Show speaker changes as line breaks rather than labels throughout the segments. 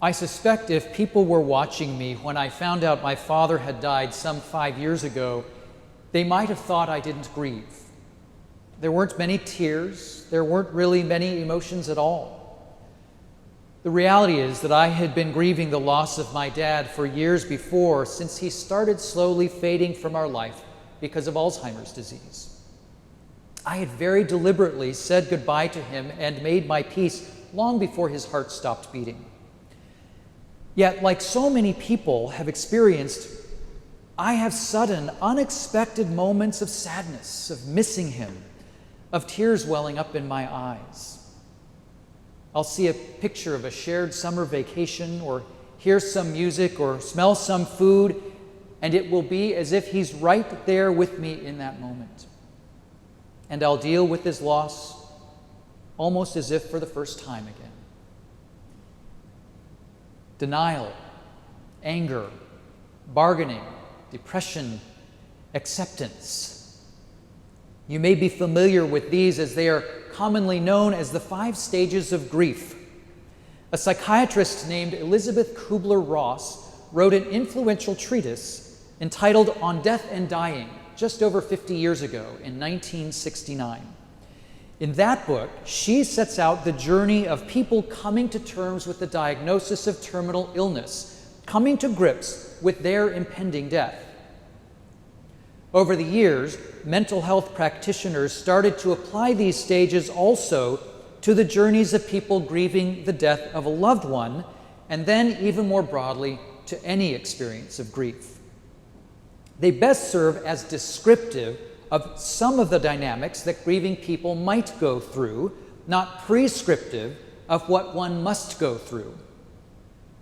I suspect if people were watching me when I found out my father had died some 5 years ago, they might have thought I didn't grieve. There weren't many tears. There weren't really many emotions at all. The reality is that I had been grieving the loss of my dad for years before, since he started slowly fading from our life because of Alzheimer's disease. I had very deliberately said goodbye to him and made my peace long before his heart stopped beating. Yet, like so many people have experienced, I have sudden, unexpected moments of sadness, of missing him, of tears welling up in my eyes. I'll see a picture of a shared summer vacation, or hear some music, or smell some food, and it will be as if he's right there with me in that moment. And I'll deal with his loss almost as if for the first time again. Denial, anger, bargaining, depression, acceptance. You may be familiar with these, as they are commonly known as the 5 stages of grief. A psychiatrist named Elizabeth Kubler-Ross wrote an influential treatise entitled On Death and Dying just over 50 years ago in 1969. In that book, she sets out the journey of people coming to terms with the diagnosis of terminal illness, coming to grips with their impending death. Over the years, mental health practitioners started to apply these stages also to the journeys of people grieving the death of a loved one, and then even more broadly to any experience of grief. They best serve as descriptive of some of the dynamics that grieving people might go through, not prescriptive of what one must go through.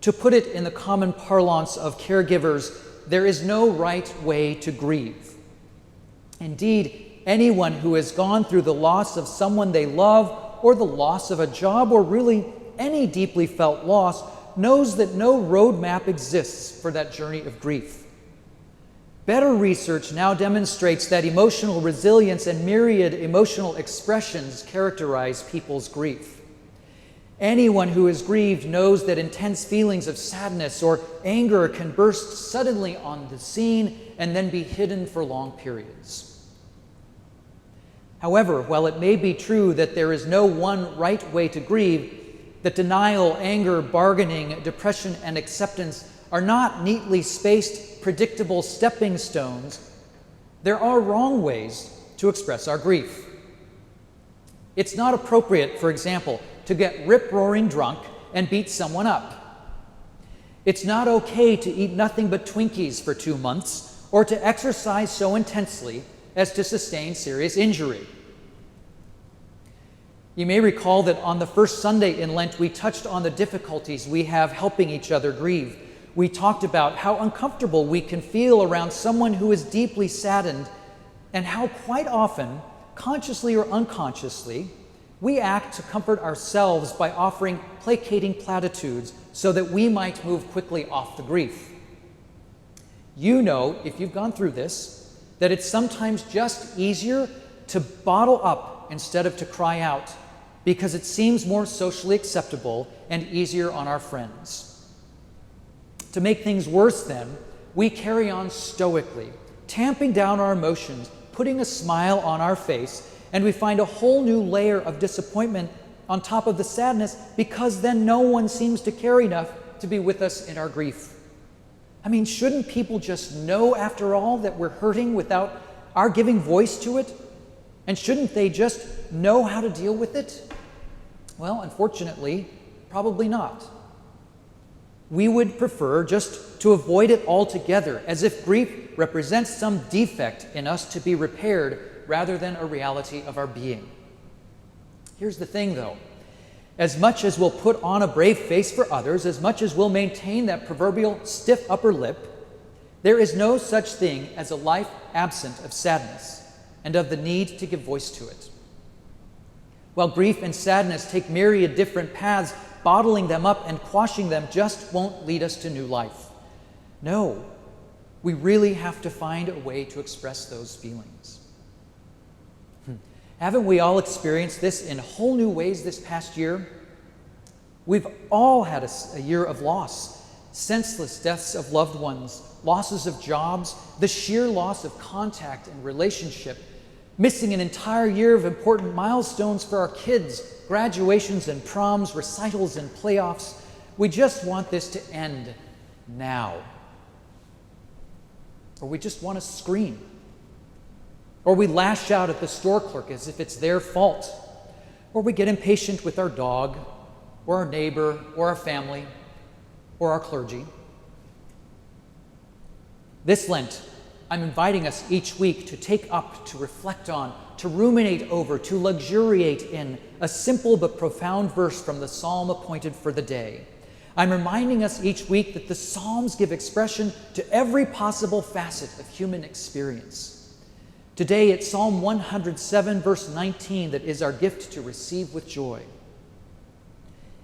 To put it in the common parlance of caregivers, there is no right way to grieve. Indeed, anyone who has gone through the loss of someone they love, or the loss of a job, or really any deeply felt loss, knows that no roadmap exists for that journey of grief. Better research now demonstrates that emotional resilience and myriad emotional expressions characterize people's grief. Anyone who is grieved knows that intense feelings of sadness or anger can burst suddenly on the scene and then be hidden for long periods. However, while it may be true that there is no one right way to grieve, that denial, anger, bargaining, depression, and acceptance are not neatly spaced, predictable stepping stones, there are wrong ways to express our grief. It's not appropriate, for example, to get rip-roaring drunk and beat someone up. It's not okay to eat nothing but Twinkies for 2 months, or to exercise so intensely as to sustain serious injury. You may recall that on the first Sunday in Lent, we touched on the difficulties we have helping each other grieve. We talked about how uncomfortable we can feel around someone who is deeply saddened, and how quite often, consciously or unconsciously, we act to comfort ourselves by offering placating platitudes so that we might move quickly off the grief. You know, if you've gone through this, that it's sometimes just easier to bottle up instead of to cry out, because it seems more socially acceptable and easier on our friends. To make things worse then, we carry on stoically, tamping down our emotions, putting a smile on our face, and we find a whole new layer of disappointment on top of the sadness, because then no one seems to care enough to be with us in our grief. I mean, shouldn't people just know, after all, that we're hurting without our giving voice to it? And shouldn't they just know how to deal with it? Well, unfortunately, probably not. We would prefer just to avoid it altogether, as if grief represents some defect in us to be repaired rather than a reality of our being. Here's the thing, though. As much as we'll put on a brave face for others, as much as we'll maintain that proverbial stiff upper lip, there is no such thing as a life absent of sadness and of the need to give voice to it. While grief and sadness take myriad different paths, bottling them up and quashing them just won't lead us to new life. No, we really have to find a way to express those feelings. Haven't we all experienced this in whole new ways this past year? We've all had a year of loss, senseless deaths of loved ones, losses of jobs, the sheer loss of contact and relationship, missing an entire year of important milestones for our kids, graduations and proms, recitals and playoffs. We just want this to end now. Or we just want to scream. Or we lash out at the store clerk as if it's their fault. Or we get impatient with our dog, or our neighbor, or our family, or our clergy. This Lent, I'm inviting us each week to take up, to reflect on, to ruminate over, to luxuriate in a simple but profound verse from the psalm appointed for the day. I'm reminding us each week that the Psalms give expression to every possible facet of human experience. Today it's Psalm 107, verse 19, that is our gift to receive with joy.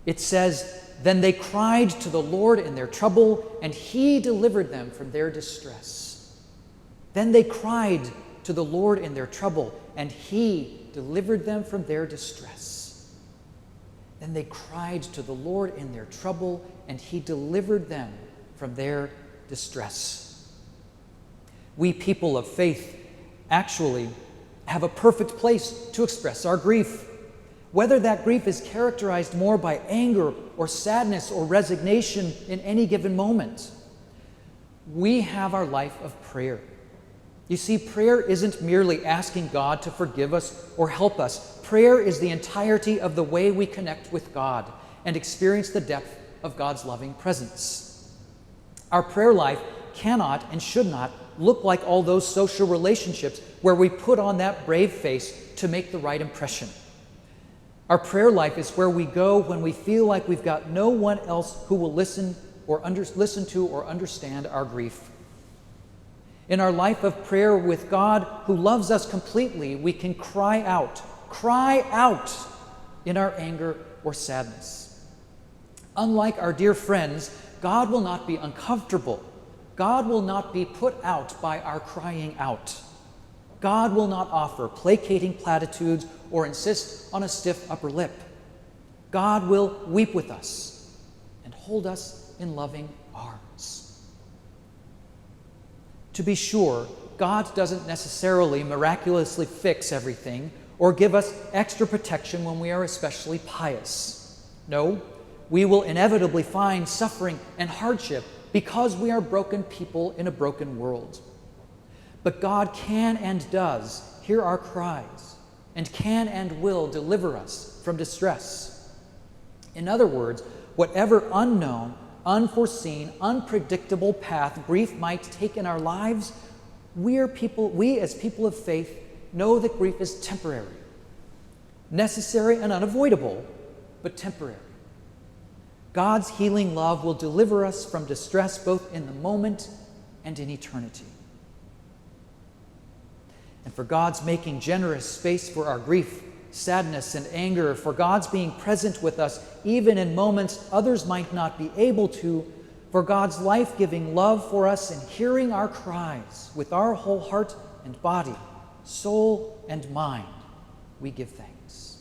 It says, "Then they cried to the Lord in their trouble, and He delivered them from their distress." Then they cried to the Lord in their trouble, and He delivered them from their distress. Then they cried to the Lord in their trouble, and He delivered them from their distress. We people of faith actually have a perfect place to express our grief, whether that grief is characterized more by anger or sadness or resignation in any given moment. We have our life of prayer. You see, prayer isn't merely asking God to forgive us or help us. Prayer is the entirety of the way we connect with God and experience the depth of God's loving presence. Our prayer life cannot and should not look like all those social relationships where we put on that brave face to make the right impression. Our prayer life is where we go when we feel like we've got no one else who will listen to or understand our grief. In our life of prayer with God, who loves us completely, we can cry out in our anger or sadness. Unlike our dear friends, God will not be uncomfortable. God will not be put out by our crying out. God will not offer placating platitudes or insist on a stiff upper lip. God will weep with us and hold us in loving arms. To be sure, God doesn't necessarily miraculously fix everything or give us extra protection when we are especially pious. No, we will inevitably find suffering and hardship because we are broken people in a broken world. But God can and does hear our cries and can and will deliver us from distress. In other words, whatever unknown, unforeseen, unpredictable path grief might take in our lives, we as people of faith know that grief is temporary, necessary and unavoidable, but temporary. God's healing love will deliver us from distress both in the moment and in eternity. And for God's making generous space for our grief, sadness, and anger, for God's being present with us even in moments others might not be able to, for God's life-giving love for us and hearing our cries with our whole heart and body, soul and mind, we give thanks.